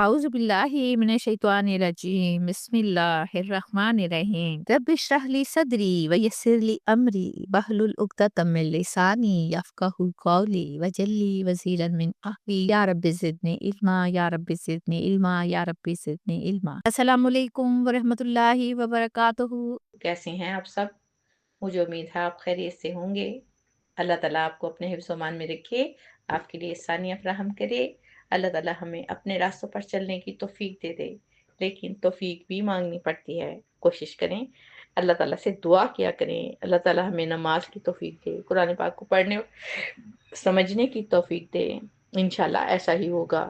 أعوذ بالله من الشيطان الرجيم بسم الله الرحمن الرحيم رب اشرح لي صدري ويسر لي أمري واحلل عقدة من لساني يفقهوا قولي واجعل لي وزيرا من أهلي يا رب زدني علما يا رب زدني علما يا رب زدني علما السلام عليكم ورحمة الله وبركاته. कैसे हैं आप सब। मुझे उम्मीद है आप खैरियत से होंगे। अल्लाह ताला आपको अपने हिफ्ज़ मान में रखे, आपके लिए आसानियाँ फराहम करे। अल्लाह ताला हमें अपने रास्तों पर चलने की तौफीक दे दे, लेकिन तौफीक भी मांगनी पड़ती है। कोशिश करें, अल्लाह ताला से दुआ किया करें, अल्लाह ताला हमें नमाज की तौफीक दे, कुरान पाक को पढ़ने समझने की तौफीक दे। इंशाल्लाह ऐसा ही होगा।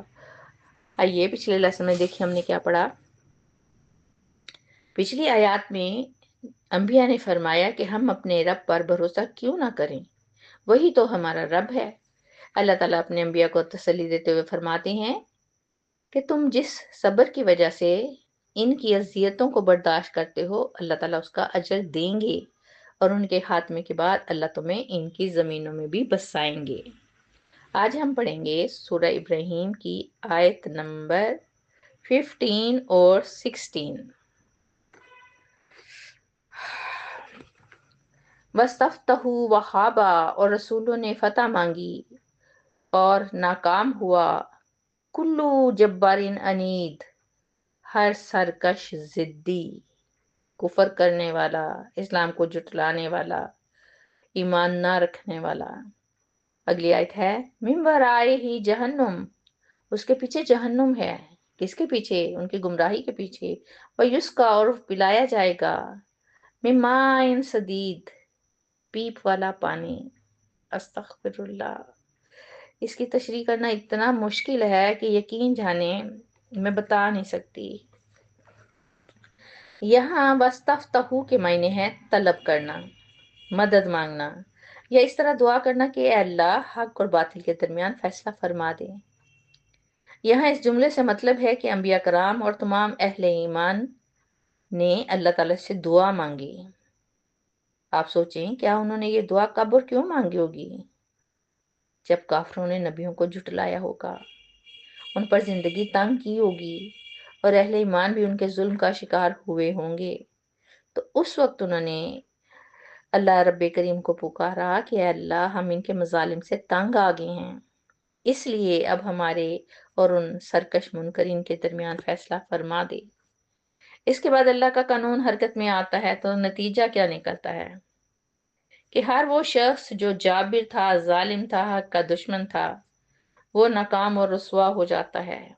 आइए पिछले लेसन में देखिए हमने क्या पढ़ा। पिछली आयत में अंबिया ने फरमाया कि हम अपने रब पर भरोसा क्यों ना करें, वही तो हमारा रब है। अल्लाह ताला अपने अंबिया को तसल्ली देते हुए फरमाते हैं कि तुम जिस सब्र की वजह से इनकी अजियतों को बर्दाश्त करते हो, अल्लाह ताला उसका अजर देंगे और उनके खात्मे के बाद अल्लाह तुम्हें इनकी ज़मीनों में भी बसाएंगे। आज हम पढ़ेंगे सूरह इब्राहीम की आयत नंबर 15 और 16। वस्तफ्तहु वहाबा, और रसूलों ने फतह मांगी और नाकाम हुआ। कुल्लू जब्बारिन अनीद, हर सरकश जिद्दी, कुफर करने वाला, इस्लाम को जुटलाने वाला, ईमान ना रखने वाला। अगली आयत है मिन वराए ही जहन्नुम, उसके पीछे जहन्नुम है। किसके पीछे? उनकी गुमराही के पीछे। वयुस्का, और पिलाया जाएगा, मिन माइन सदीद, पीप वाला पानी। अस्तगफिरुल्लाह। इसकी तशरीह करना इतना मुश्किल है कि यकीन जाने मैं बता नहीं सकती। यहाँ वस्तफ्तहू के मायने हैं तलब करना, मदद मांगना, या इस तरह दुआ करना कि ए अल्लाह हक और बातिल के दरमियान फैसला फरमा दे। यहाँ इस जुमले से मतलब है कि अंबिया कराम और तमाम अहले ईमान ने अल्लाह ताला से दुआ मांगी। आप सोचें, क्या उन्होंने ये दुआ कब और क्यों मांगी होगी? जब काफिरों ने नबियों को झुटलाया होगा, उन पर जिंदगी तंग की होगी और अहले ईमान भी उनके जुल्म का शिकार हुए होंगे, तो उस वक्त उन्होंने अल्लाह रब्बे करीम को पुकारा कि अल्लाह हम इनके मजालिम से तंग आ गए हैं, इसलिए अब हमारे और उन सरकश मुनकरीन के दरमियान फैसला फरमा दे। इसके बाद अल्लाह का कानून हरकत में आता है, तो नतीजा क्या निकलता है कि हर वो शख्स जो जाबिर था, जालिम था, हक का दुश्मन था, वो नाकाम और रुसवा हो जाता है।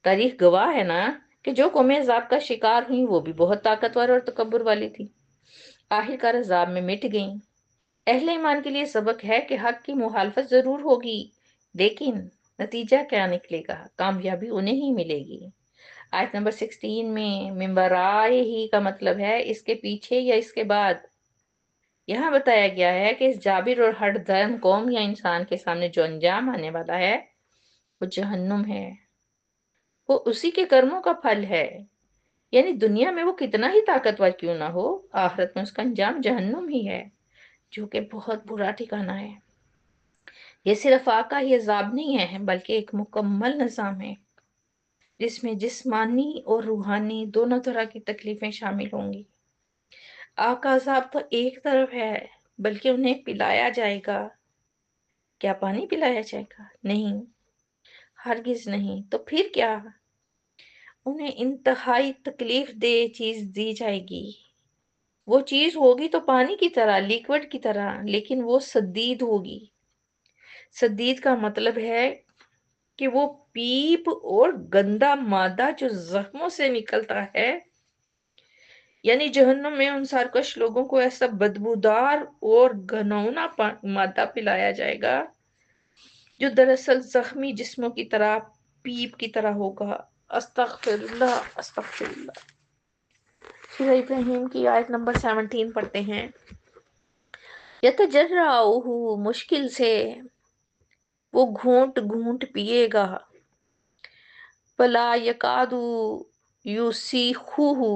तारीख गवाह है ना कि जो कौमें अजाब का शिकार हुई वो भी बहुत ताकतवर और तकब्बुर वाली थी, आखिरकार अजाब में मिट गईं। अहले ईमान के लिए सबक है कि हक की मुखालफत जरूर होगी, लेकिन नतीजा क्या निकलेगा, कामयाबी उन्हें ही मिलेगी। आयत नंबर 16 में मिंबराए ही का मतलब है इसके पीछे या इसके बाद। यहाँ बताया गया है कि इस जाबिर और हर धर्म कौम या इंसान के सामने जो अंजाम आने वाला है वो जहन्नुम है, वो उसी के कर्मों का फल है। यानी दुनिया में वो कितना ही ताकतवर क्यों ना हो, आखिरत में उसका अंजाम जहन्नुम ही है, जो कि बहुत बुरा ठिकाना है। ये सिर्फ आका ही अजाब नहीं है, बल्कि एक मुकम्मल निजाम है जिसमें जिस्मानी और रूहानी दोनों तरह की तकलीफें शामिल होंगी। आका अजाब तो एक तरफ है, बल्कि उन्हें पिलाया जाएगा। क्या पानी पिलाया जाएगा? नहीं, हरगिज नहीं। तो फिर क्या? उन्हें इंतहाई तकलीफ दे चीज दी जाएगी। वो चीज होगी तो पानी की तरह, लिक्विड की तरह, लेकिन वो सदीद होगी। सदीद का मतलब है कि वो पीप और गंदा मादा जो जख्मों से निकलता है। यानी जहन्नुम में उन सरकश लोगों को ऐसा बदबूदार और घिनौना मादा पिलाया जाएगा जो दरअसल जख्मी जिस्मों की तरह, पीप की तरह होगा। अस्तगफिरुल्लाह, अस्तगफिरुल्लाह। सूरह इब्राहीम की आयत नंबर 17 पढ़ते हैं। यतजर्राउहु, मुश्किल से वो घूंट घूंट पिएगा। फला यकादु युसीखुहु,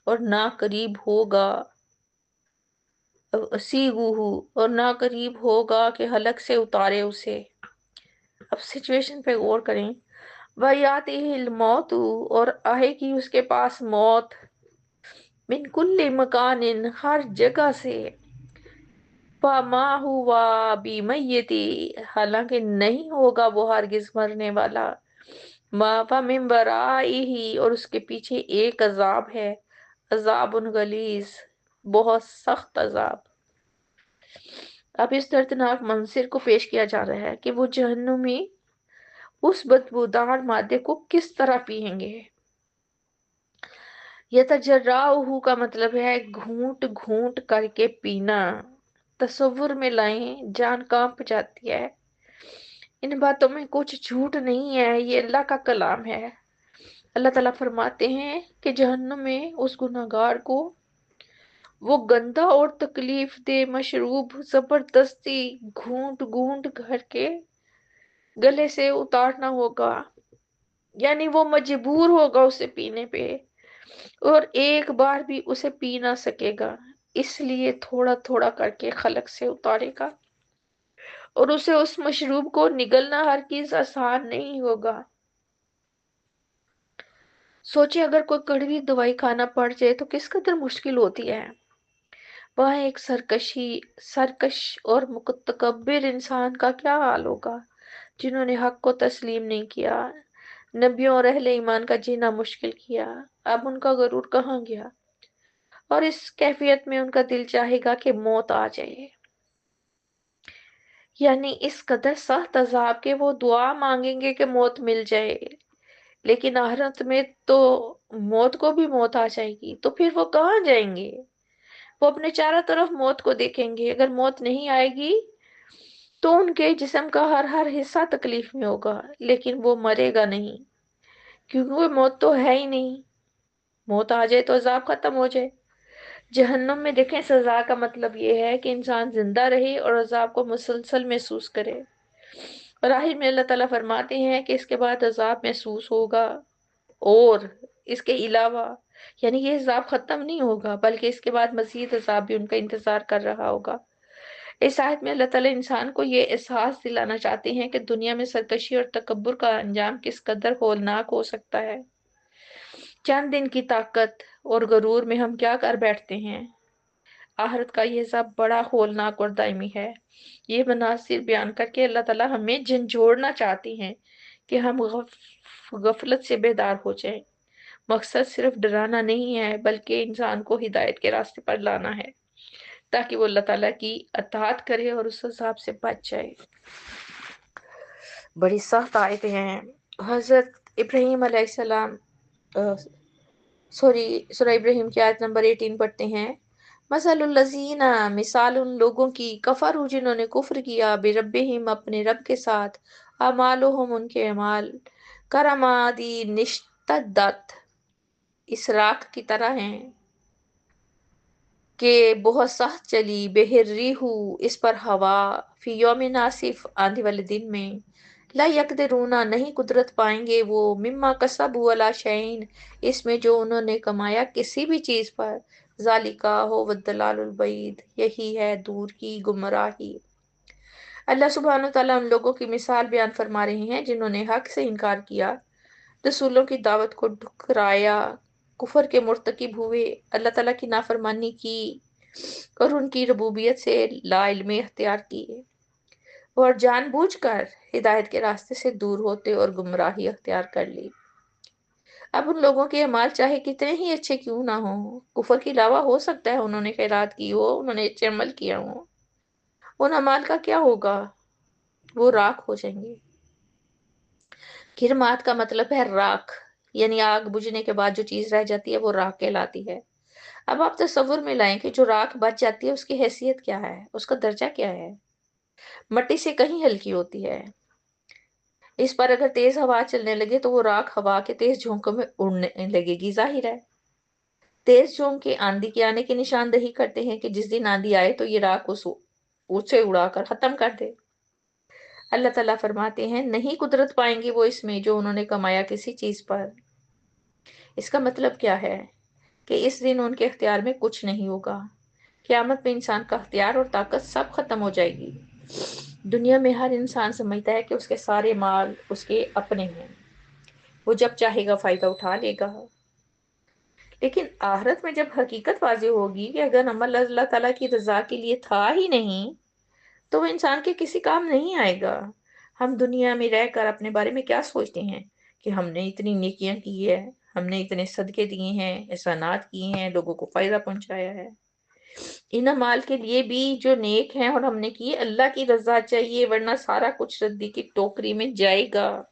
और ना करीब होगा, सीगुहु, और ना करीब होगा कि हलक से उतारे उसे। अब सिचुएशन पे गौर करें। वयातिहिल मौतु, और आएगी उसके पास मौत, मिन कुल्ली मकानिन, हर जगह से, फमा हुआ बीमय्यति, हालांकि नहीं होगा वो हरगिज मरने वाला, मा फमिन वराइही, और उसके पीछे एक अजाब है, अजाबुन गलीज, बहुत सख्त अजाब। अब इस दर्दनाक मंजर को पेश किया जा रहा है कि वो जहन्नुमी उस बदबूदार मादे को किस तरह पिएंगे। यतजर्राउहु का मतलब है घूंट घूंट करके पीना। तसव्वुर में लाएं, जान कांप जाती है। इन बातों में कुछ झूठ नहीं है, ये अल्लाह का कलाम है। अल्लाह ताला फरमाते हैं कि जहन्नुम में उस गुनहगार को वो गंदा और तकलीफ दे मशरूब जबरदस्ती घूंट घूंट करके गले से उतारना होगा, यानी वो मजबूर होगा उसे पीने पे, और एक बार भी उसे पी ना सकेगा, इसलिए थोड़ा थोड़ा करके खलक से उतारेगा, और उसे उस मशरूब को निगलना हरगिज आसान नहीं होगा। सोचे अगर कोई कड़वी दवाई खाना पड़ जाए तो किस कदर मुश्किल होती है। वह एक सरकश और मुतकब्बिर इंसान का क्या हाल होगा, जिन्होंने हक को तस्लीम नहीं किया, नबियों और अहले ईमान का जीना मुश्किल किया। अब उनका गरूर कहाँ गया, और इस कैफियत में उनका दिल चाहेगा कि मौत आ जाए, यानी इस कदर सख्त अजाब के वो दुआ मांगेंगे कि मौत मिल जाए, लेकिन आखिरत में तो मौत को भी मौत आ जाएगी, तो फिर वो कहाँ जाएंगे। वो अपने चारों तरफ मौत को देखेंगे, अगर मौत नहीं आएगी तो उनके जिस्म का हर हर हिस्सा तकलीफ में होगा, लेकिन वो मरेगा नहीं, क्योंकि वो मौत तो है ही नहीं। मौत आ जाए तो अजाब खत्म हो जाए। जहन्नुम में देखें, सजा का मतलब ये है कि इंसान जिंदा रहे और अजाब को मुसलसल महसूस करे, और आखिर में अल्लाह ताला फरमाते हैं कि इसके बाद अजाब महसूस होगा, और इसके अलावा यानी ये अजाब खत्म नहीं होगा, बल्कि इसके बाद मजीद अजाब भी उनका इंतजार कर रहा होगा। इस आयत में अल्लाह ताला इंसान को ये एहसास दिलाना चाहते हैं कि दुनिया में सरकशी और तकब्बुर का अंजाम किस कदर होलनाक हो सकता है। चंद दिन की ताकत और गरूर में हम क्या कर बैठते हैं। आखिरत का ये सब बड़ा होलनाक और दायमी है। ये मनासिर बयान करके अल्लाह ताला हमें झंझोड़ना चाहती हैं कि हम गफलत से बेदार हो जाएं। मकसद सिर्फ डराना नहीं है, बल्कि इंसान को हिदायत के रास्ते पर लाना है, ताकि वो अल्लाह ताला की अताअत करे और उस हिसाब से बच जाए। बड़ी सख्त आयतें हैं। हजरत इब्राहिम अलैहिस्सलाम सूरह इब्राहिम की आयत नंबर 18 पढ़ते हैं। मसलुल्लज़ीना, मिसाल उन लोगों की, कफरू जिन्होंने कुफ्र किया, बिरब्बिहिम अपने रब के साथ, अमालुहुम उनके अमाल, करमादी निश्तद्दत, इस राख की तरह हैं कि बहुत सख्त चली, बेहिर्रिहु इस पर हवा, फी यौमिन आसिफ आंधी वाले दिन में, ला यकदिरूना नहीं कुदरत पाएंगे वो, मिम्मा कसबू अला शैइन इसमें जो उन्होंने कमाया किसी भी चीज पर, जालिका हो वद्दलालुल बईद यही है दूर की गुमराही। अल्लाह सुब्हानो तआला उन लोगों की मिसाल बयान फरमा रहे हैं जिन्होंने हक से इनकार किया, रसूलों की दावत को ठुकराया, कुफर के मुर्तकिब हुए, अल्लाह ताला की नाफरमानी की, और उनकी रबूबियत से लाइल्मी इख्तियार किए, और जानबूझकर हिदायत के रास्ते से दूर होते और गुमराही अख्तियार कर ली। अब उन लोगों के अमाल चाहे कितने ही अच्छे क्यों ना हो, कुफर के अलावा हो सकता है उन्होंने खैरात की हो, उन्होंने अच्छे अमल किया हो, उन अमाल का क्या होगा, वो राख हो जाएंगे। किरमात का मतलब है राख, यानी आग बुझने के बाद जो चीज रह जाती है वो राख कहलाती है। अब आप तस्वुर में लाएं कि जो राख बच जाती है उसकी हैसियत क्या है, उसका दर्जा क्या है। मट्टी से कहीं हल्की होती है। इस पर अगर तेज हवा चलने लगे तो वो राख हवा के तेज झोंकों में उड़ने लगेगी। जाहिर है तेज झोंके आंधी के आने की निशानदेही करते हैं कि जिस दिन आंधी आए तो ये राख उसे उड़ाकर खत्म कर दे। अल्लाह ताला फरमाते हैं नहीं कुदरत पाएंगे वो इसमें जो उन्होंने कमाया किसी चीज पर। इसका मतलब क्या है कि इस दिन उनके इख्तियार में कुछ नहीं होगा। क़यामत में इंसान का इख्तियार और ताकत सब खत्म हो जाएगी। दुनिया में हर इंसान समझता है कि उसके सारे माल उसके अपने हैं, وہ جب چاہے گا فائدہ اٹھا لے گا۔ لیکن آخرت میں جب حقیقت واضح ہوگی کہ اگر عمل اللہ تعالیٰ کی رضا کے لیے تھا ہی نہیں تو وہ انسان کے کسی کام نہیں آئے گا۔ ہم دنیا میں رہ کر اپنے بارے میں کیا سوچتے ہیں کہ ہم نے اتنی نیکیاں کی ہے، ہم نے اتنے صدقے دیے ہیں، احسانات کیے ہیں، لوگوں کو فائدہ پہنچایا ہے۔ ان اعمال کے لیے بھی جو نیک ہیں اور ہم نے کیے، اللہ کی رضا چاہیے، ورنہ سارا کچھ ردی کی ٹوکری میں جائے گا۔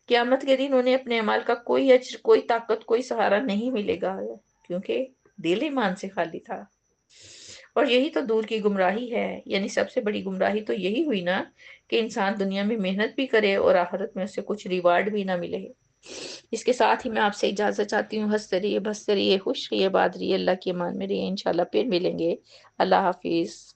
قیامت کے دن انہیں اپنے اعمال کا کوئی اجر، کوئی طاقت، کوئی سہارا نہیں ملے گا، کیونکہ دل ایمان سے خالی تھا۔ اور یہی تو دور کی گمراہی ہے، یعنی سب سے بڑی گمراہی تو یہی ہوئی نا کہ انسان دنیا میں محنت بھی کرے اور آخرت میں اسے کچھ ریوارڈ بھی نہ ملے۔ اس کے ساتھ ہی میں آپ سے اجازت چاہتی ہوں۔ ہنستے رہیے، بستے رہیے، خوش رہیے، آباد رہیے، اللہ کی امان میں رہیے، انشاءاللہ پھر ملیں گے۔ اللہ حافظ۔